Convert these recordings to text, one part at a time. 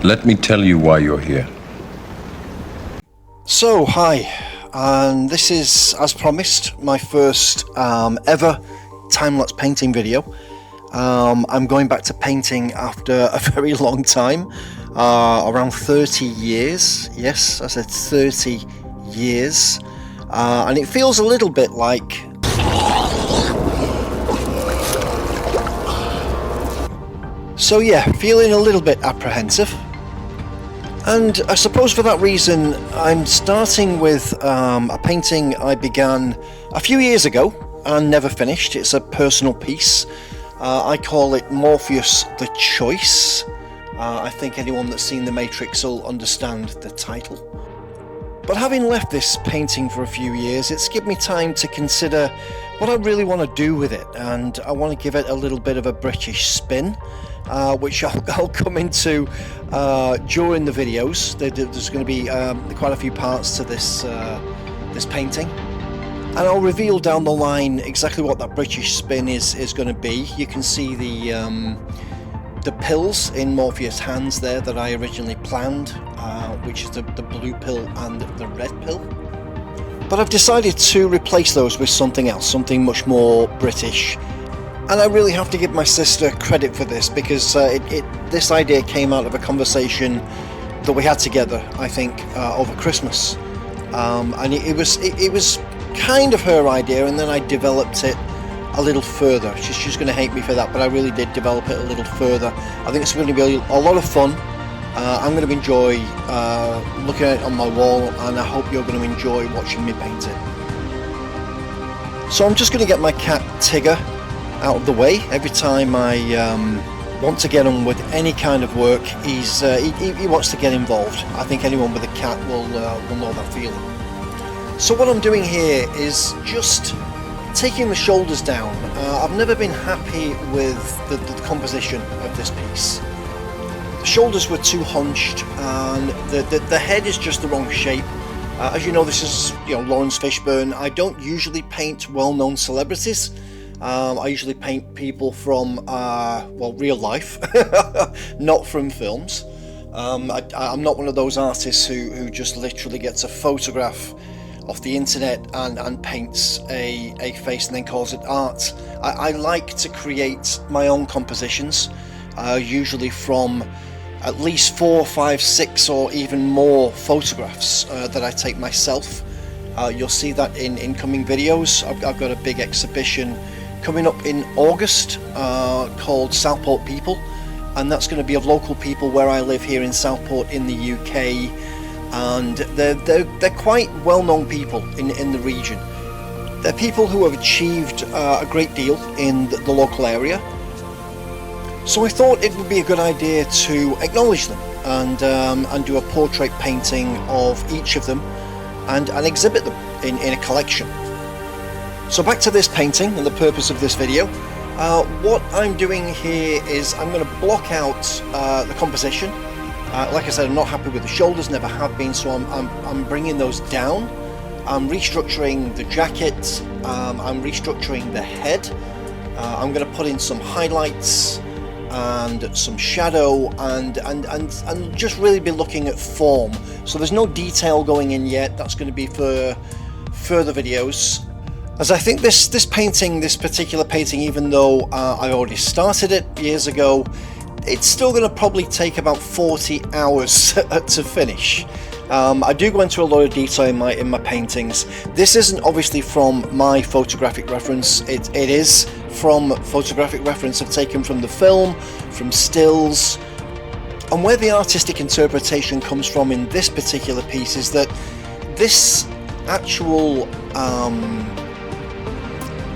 Let me tell you why you're here. So, hi, and this is, as promised, my first ever time-lapse painting video. I'm going back to painting after a very long time, around 30 years. Yes, I said 30 years, and it feels a little bit like... So yeah, feeling a little bit apprehensive. And I suppose for that reason, I'm starting with a painting I began a few years ago and never finished. It's a personal piece. I call it Morpheus the Choice. I think anyone that's seen The Matrix will understand the title. But having left this painting for a few years, it's given me time to consider what I really want to do with it, and I want to give it a little bit of a British spin. Which I'll come into during the videos. There's going to be quite a few parts to this painting, and I'll reveal down the line exactly what that British spin is going to be. You can see the pills in Morpheus' hands there that I originally planned, which is the blue pill and the red pill. But I've decided to replace those with something else, something much more British. And I really have to give my sister credit for this, because this idea came out of a conversation that we had together, I think, over Christmas. And it was kind of her idea, and then I developed it a little further. She's going to hate me for that, but I really did develop it a little further. I think it's going to be a lot of fun. I'm going to enjoy looking at it on my wall, and I hope you're going to enjoy watching me paint it. So I'm just going to get my cat Tigger out of the way. Every time I want to get on with any kind of work, he wants to get involved. I think anyone with a cat will know that feeling. So what I'm doing here is just taking the shoulders down. I've never been happy with the composition of this piece. The shoulders were too hunched, and the head is just the wrong shape. As you know, this is Lawrence Fishburne. I don't usually paint well-known celebrities. I usually paint people from, real life, not from films. I'm not one of those artists who just literally gets a photograph off the internet and paints a face and then calls it art. I like to create my own compositions, usually from at least 4, 5, 6 or even more photographs that I take myself. You'll see that in incoming videos. I've got a big exhibition coming up in August called Southport People, and that's going to be of local people where I live here in Southport in the UK, and they're quite well-known people in the region. They're people who have achieved a great deal in the local area, so I thought it would be a good idea to acknowledge them and do a portrait painting of each of them and exhibit them in a collection. So back to this painting and the purpose of this video. What I'm doing here is I'm going to block out the composition. Like I said, I'm not happy with the shoulders, never have been, so I'm bringing those down. I'm restructuring the jacket, I'm restructuring the head. I'm going to put in some highlights and some shadow and just really be looking at form. So there's no detail going in yet. That's going to be for further videos. As I think this particular painting, even though I already started it years ago, it's still going to probably take about 40 hours to finish. I do go into a lot of detail in my paintings. This isn't obviously from my photographic reference. It is from photographic reference I've taken from the film, from stills. And where the artistic interpretation comes from in this particular piece is that this actual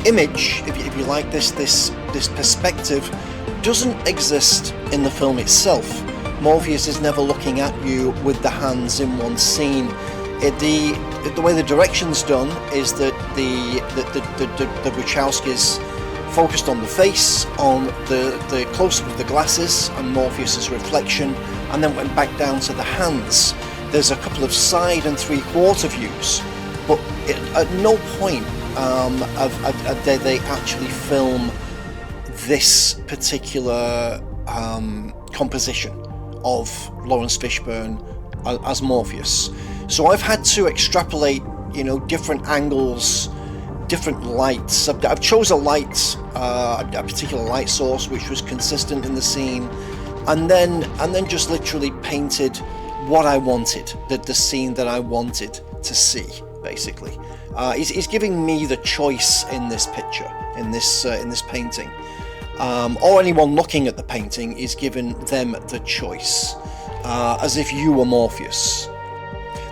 image, if you like, this perspective doesn't exist in the film itself. Morpheus is never looking at you with the hands in one scene. The way the direction's done is that the Wachowskis focused on the face, on the close-up of the glasses and Morpheus's reflection, and then went back down to the hands. There's a couple of side and three-quarter views, but at no point did they actually film this particular composition of Lawrence Fishburne as Morpheus. So I've had to extrapolate, you know, different angles, different lights. I've chose a light, a particular light source which was consistent in the scene, and then just literally painted what I wanted, the scene that I wanted to see, basically. He's giving me the choice in this picture, in this painting, or anyone looking at the painting is given them the choice, as if you were Morpheus.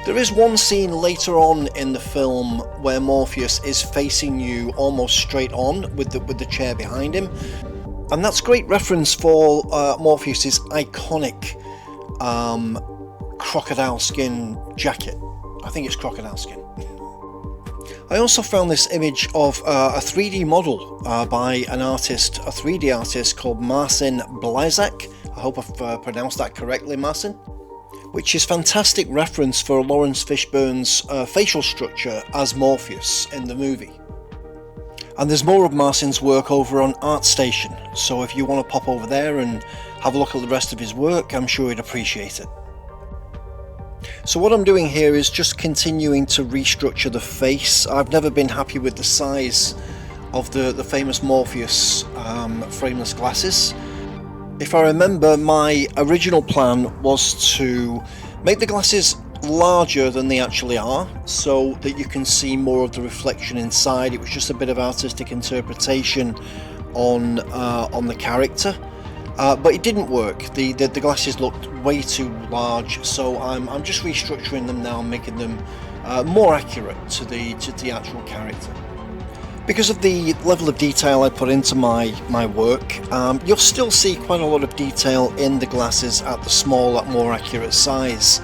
There is one scene later on in the film where Morpheus is facing you almost straight on with the chair behind him, and that's great reference for Morpheus's iconic crocodile skin jacket. I think it's crocodile skin. I also found this image of a 3D model by an artist, a 3D artist called Marcin Blizak. I hope I've pronounced that correctly, Marcin. Which is fantastic reference for Lawrence Fishburne's facial structure as Morpheus in the movie. And there's more of Marcin's work over on ArtStation, so if you want to pop over there and have a look at the rest of his work, I'm sure he'd appreciate it. So what I'm doing here is just continuing to restructure the face. I've never been happy with the size of the famous Morpheus frameless glasses. If I remember, my original plan was to make the glasses larger than they actually are, so that you can see more of the reflection inside. It was just a bit of artistic interpretation on the character, but it didn't work. The glasses looked way too large, so I'm just restructuring them now, making them more accurate to the actual character. Because of the level of detail I put into my work, you'll still see quite a lot of detail in the glasses at the smaller, more accurate size.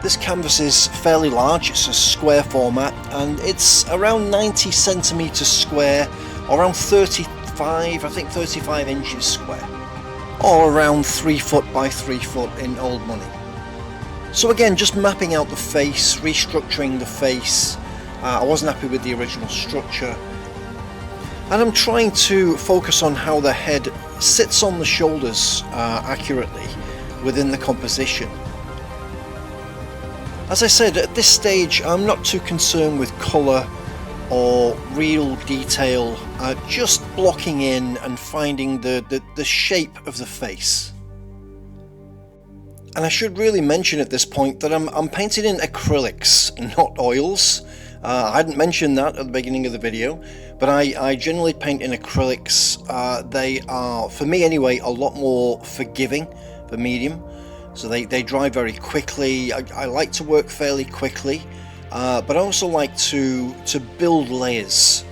This canvas is fairly large, it's a square format, and it's around 90 centimeters square, around 35 inches square, or around 3 foot by 3 foot in old money. So again, just mapping out the face, restructuring the face. I wasn't happy with the original structure, and I'm trying to focus on how the head sits on the shoulders accurately within the composition. As I said, at this stage I'm not too concerned with colour or real detail, just blocking in and finding the shape of the face. And I should really mention at this point that I'm painting in acrylics, not oils. I hadn't mentioned that at the beginning of the video, but I generally paint in acrylics. They are, for me anyway, a lot more forgiving for medium, so they dry very quickly. I like to work fairly quickly, but I also like to build layers.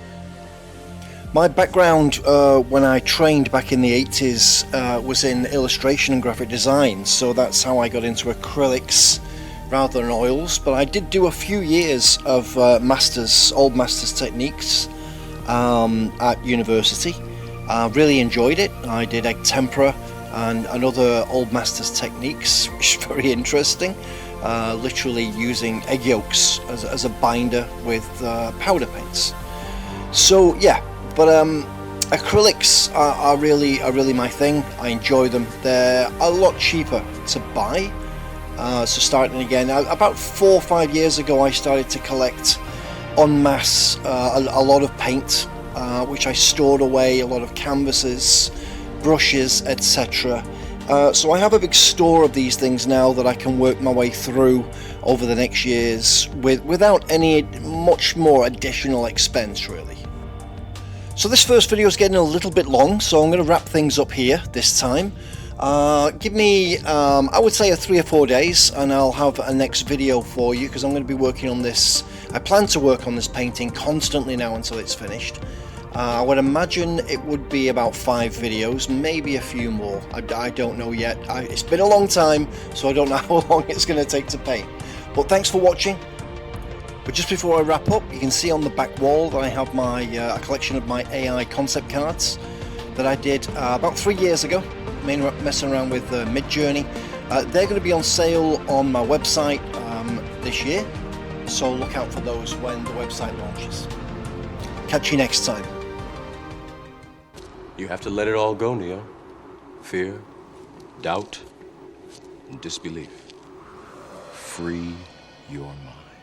My background when I trained back in the 80s was in illustration and graphic design, so that's how I got into acrylics rather than oils. But I did do a few years of old masters techniques at university. Really enjoyed it. I did egg tempera and other old masters techniques, which is very interesting. Literally using egg yolks as a binder with powder paints. So yeah, but acrylics are really my thing. I enjoy them. They're a lot cheaper to buy. So starting again, about 4 or 5 years ago, I started to collect en masse a lot of paint, which I stored away, a lot of canvases, brushes, etc. So I have a big store of these things now that I can work my way through over the next years without any much more additional expense, really. So this first video is getting a little bit long, so I'm going to wrap things up here this time. Give me, I would say, 3 or 4 days, and I'll have a next video for you, because I'm going to be working on this. I plan to work on this painting constantly now until it's finished. I would imagine it would be about 5 videos, maybe a few more. I don't know yet. It's been a long time, so I don't know how long it's going to take to paint. But thanks for watching. But just before I wrap up, you can see on the back wall that I have my a collection of my AI concept cards that I did about 3 years ago, messing around with Midjourney. They're going to be on sale on my website this year, so look out for those when the website launches. Catch you next time. You have to let it all go, Neo. Fear, doubt, in disbelief. Free your mind.